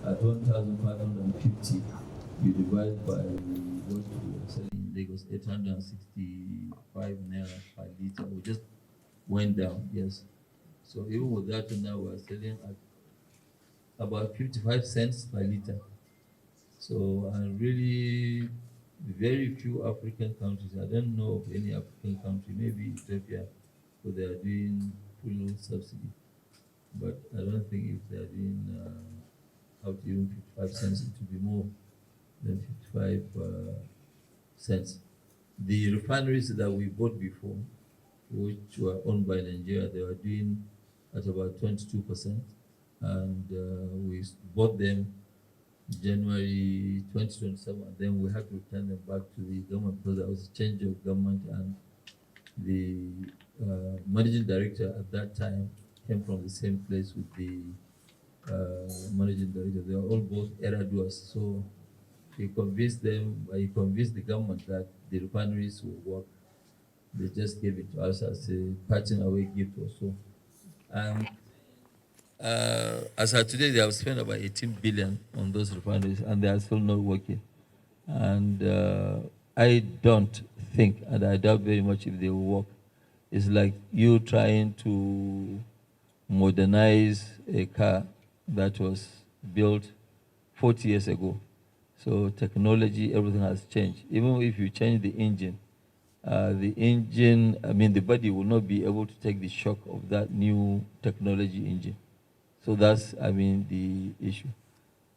at 1,550, you divide by what we are selling in Lagos, 865 naira per liter. We just went down, yes. So even with that, now we're selling at about 55 cents per liter. So, and really, very few African countries, I don't know of any African country, maybe Ethiopia, where they are doing full subsidy. But I don't think if they are doing up to even 55 cents, it will be more than 55 cents. The refineries that we bought before, which were owned by Nigeria, they were doing at about 22%. And we bought them January 2027, and then we had to return them back to the government because there was a change of government, and the managing director at that time came from the same place with the managing director. They were all both era doers. So he convinced the government that the refineries will work. They just gave it to us as a parting away gift or so. And as of today, they have spent about 18 billion on those refineries, and they are still not working. And I don't think, and I doubt very much if they will work. It's like you trying to modernize a car that was built 40 years ago. So technology, everything has changed. Even if you change the engine, the body will not be able to take the shock of that new technology engine. So that's, the issue.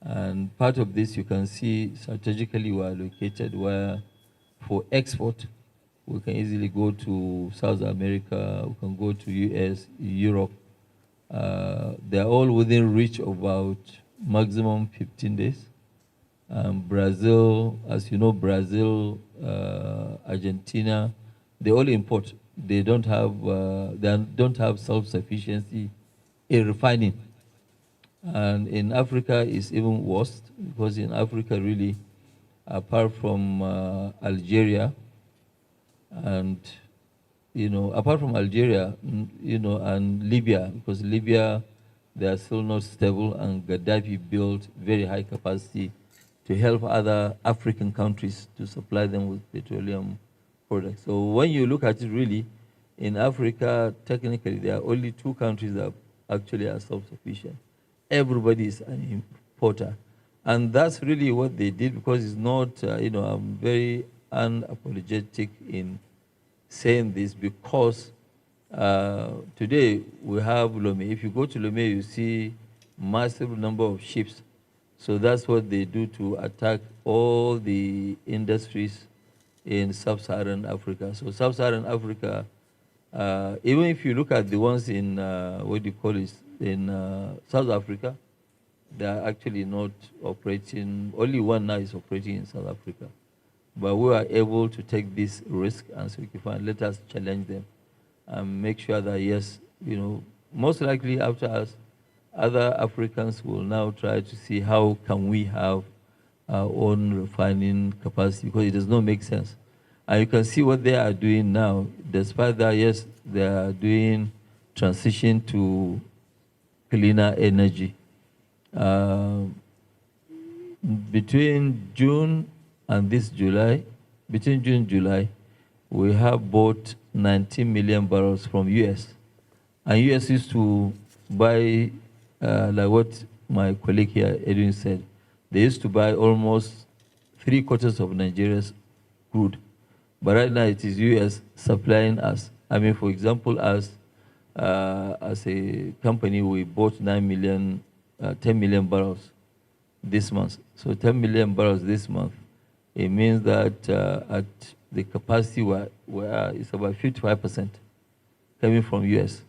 And part of this, you can see strategically we are located where for export, we can easily go to South America, we can go to US, Europe. They're all within reach of about maximum 15 days. Brazil, as you know, Argentina, they all import. They don't have self-sufficiency in refining. And in Africa, it's even worse because in Africa, really, apart from Algeria, and apart from Algeria, and Libya, because Libya, they are still not stable, and Gaddafi built very high capacity to help other African countries to supply them with petroleum products. So when you look at it, really, in Africa, technically, there are only two countries that actually are self-sufficient. Everybody is an importer. And that's really what they did, because it's not, I'm very unapologetic in saying this, because today we have Lome. If you go to Lome, you see massive number of ships. So that's what they do to attack all the industries in sub-Saharan Africa. So sub-Saharan Africa, even if you look at the ones in, in South Africa, they are actually not operating. Only one now is operating in South Africa. But we are able to take this risk and say, okay, fine, let us challenge them and make sure that, yes, most likely after us, other Africans will now try to see how can we have our own refining capacity, because it does not make sense. And you can see what they are doing now. Despite that, yes, they are doing transition to cleaner energy. Between June and this July, between June and July, we have bought 19 million barrels from US. And US used to buy, like what my colleague here, Edwin, said, they used to buy almost 3/4 of Nigeria's crude. But right now it is US supplying us. For example, as a company, we bought 10 million barrels this month. So 10 million barrels this month, it means that at the capacity where it's about 55% coming from US.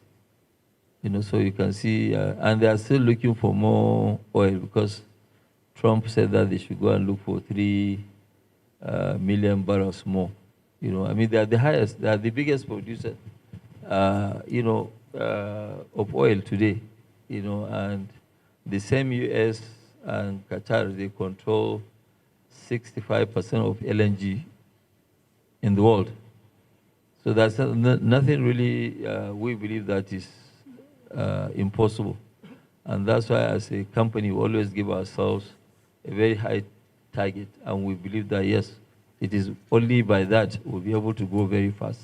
So you can see, and they are still looking for more oil, because Trump said that they should go and look for 3 million barrels more. They are the highest, they are the biggest producer, of oil today. And the same US and Qatar, they control 65% of LNG in the world. So that's nothing really, we believe that is impossible. And that's why as a company, we always give ourselves a very high target. And we believe that, yes, it is only by that we'll be able to go very fast.